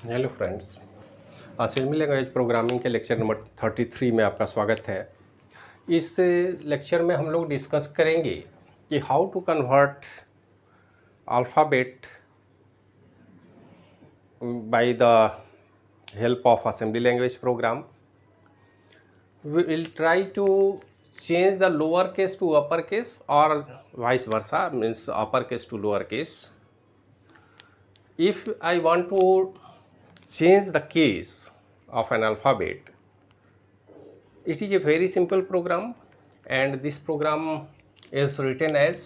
Hello friends, assembly language programming के lecture number 33 में आपका स्वागत है। इस लेक्चर में हम लोग डिस्कस करेंगे कि how to convert alphabet by the help of assembly language program. We will try to change the lower case to upper case or vice versa, means upper case to lower case. If I want to change the case of an alphabet, it is a very simple program, and this program is written as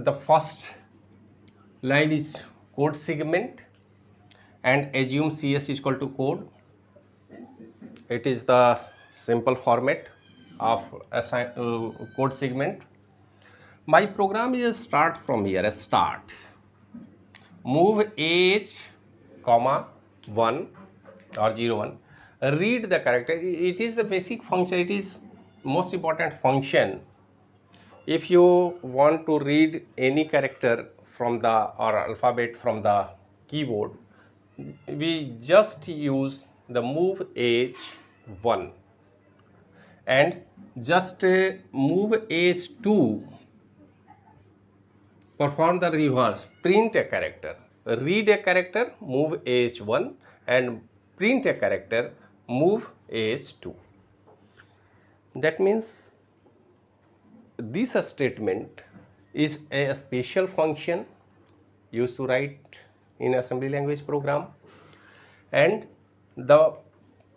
the first line is code segment and assume CS is equal to code. It is the simple format of code segment. My program is start from here. Start, move age comma 1 or 01, read the character. It is the basic function, it is most important function. If you want to read any character from the or alphabet from the keyboard, we just use the move age 1 and just move age 2, perform the reverse, print a character, read a character, move age 1 and print a character, move age 2. That means this statement is a special function used to write in assembly language program, and the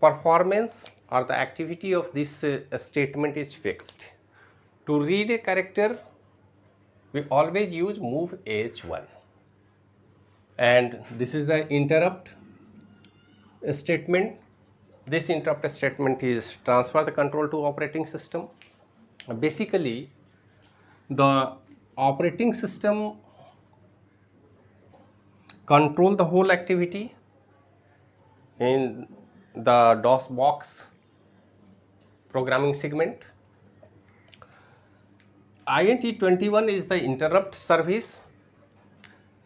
performance or the activity of this statement is fixed. To read a character, we always use move age 1, and this is the interrupt statement. This interrupt statement is transfer the control to operating system. Basically, the operating system control the whole activity in the DOS box programming segment. INT21 is the interrupt service.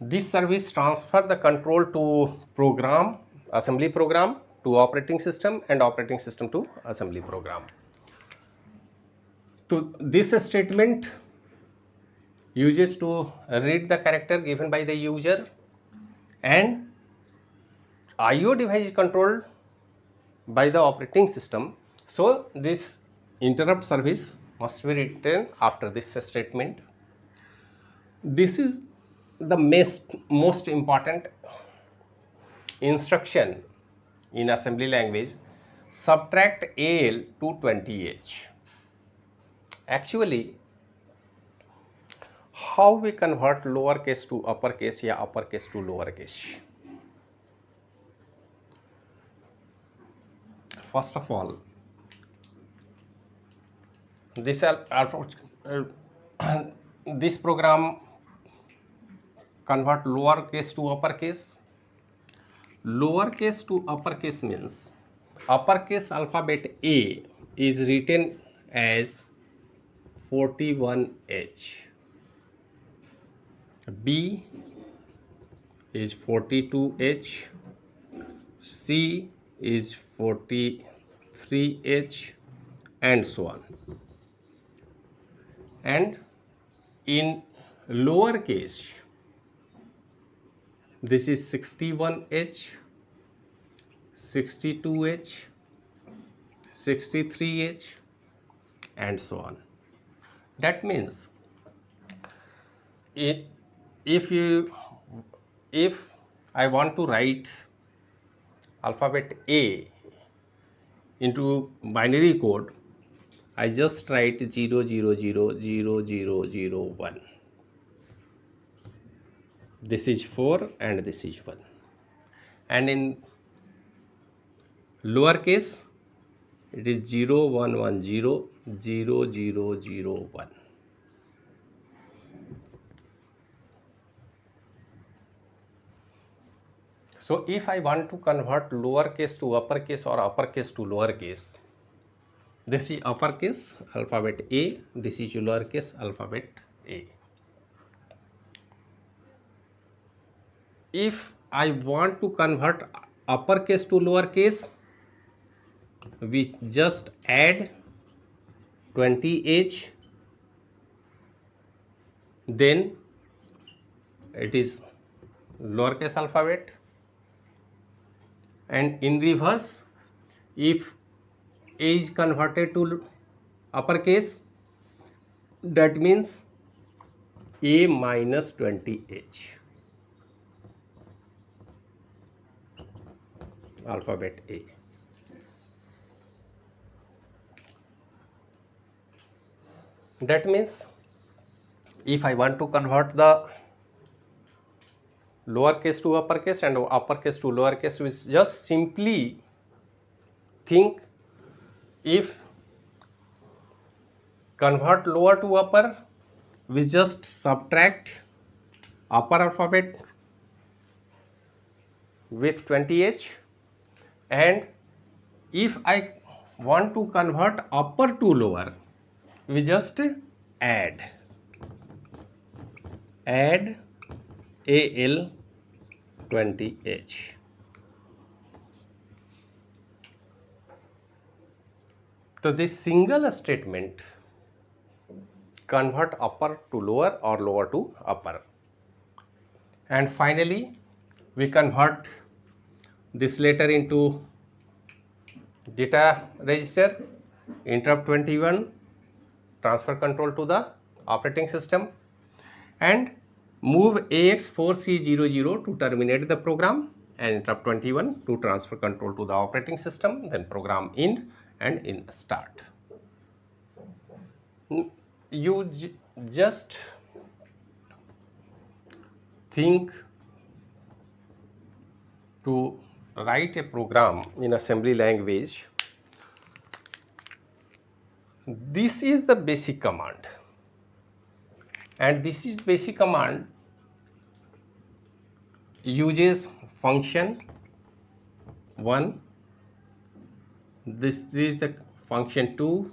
This service transfer the control to program, assembly program to operating system and operating system to assembly program. So this statement uses to read the character given by the user, and IO device is controlled by the operating system. So this interrupt service must be written after this statement. This is the most important instruction in assembly language. Subtract AL to 20H. Actually, how we convert lowercase to uppercase या uppercase to lowercase? First of all, this this program convert lowercase to uppercase. Lowercase to uppercase means uppercase alphabet A is written as 41H, B is 42H, C is 43H, and so on. And in lower case, this is 61H, 62H, 63H, and so on. That means if I want to write alphabet A into binary code, I just write 0000001. This is 4 and this is 1. And in lower case, it is 01100001. So if I want to convert lowercase to uppercase or uppercase to lowercase, this is uppercase alphabet A, this is lowercase alphabet A. if I want to convert uppercase to lowercase, we just add 20h, then it is lowercase alphabet, and in reverse, if a is converted to uppercase, that means a minus 20h, alphabet A. That means if I want to convert the lowercase to uppercase and uppercase to lowercase, we just simply think, if convert lower to upper, we just subtract upper alphabet with 20h, and if I want to convert upper to lower, we just add AL 20h. So this single statement convert upper to lower or lower to upper. And finally, we convert this letter into data register, interrupt 21, transfer control to the operating system, and move AX4C00 to terminate the program, and interrupt 21 to transfer control to the operating system, then program end and in start. You just think to write a program in assembly language. This is the basic command, and this is basic command uses function 1, this is the function 2,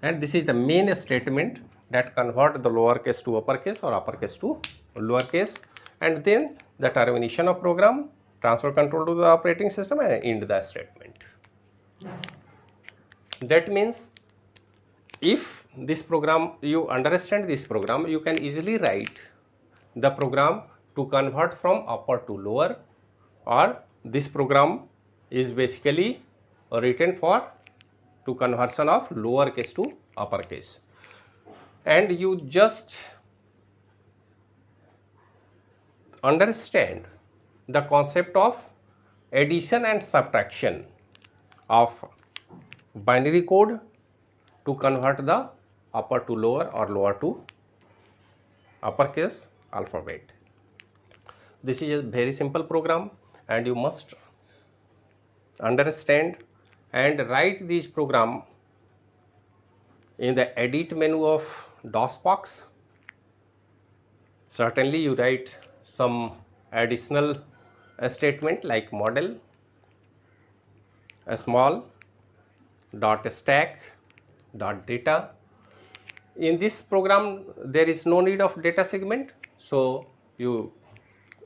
and this is the main statement that convert the lowercase to uppercase or uppercase to lowercase, and then the termination of program, transfer control to the operating system, and end the statement. That means if this program, you understand this program, you can easily write the program to convert from upper to lower, or this program is basically written for to conversion of lowercase to uppercase, and you just understand the concept of addition and subtraction of binary code to convert the upper to lower or lower to uppercase alphabet. This is a very simple program, and you must understand and write this program in the edit menu of DOSBox. Certainly you write some additional statement like model a small dot stack dot data. In this program there is no need of data segment, so you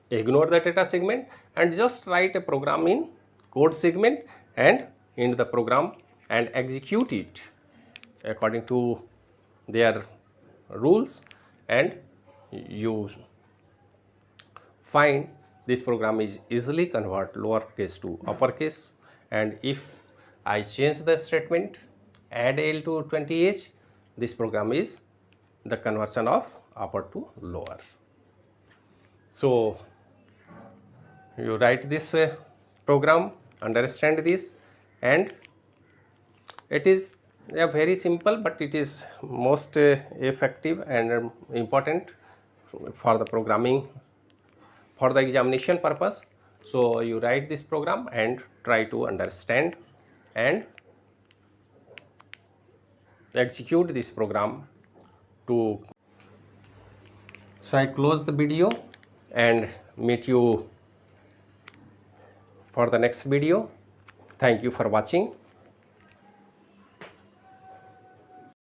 ignore the data segment and just write a program in code segment and end the program and execute it according to their rules, and you find this program is easily convert lowercase to uppercase. And if I change the statement add AL to 20h, this program is the conversion of upper to lower. So you write this program, understand this, and it is a very simple, but it is most effective and important for the programming for the examination purpose. So you write this program and try to understand and execute this program to. So I close the video and meet you for the next video. Thank you for watching.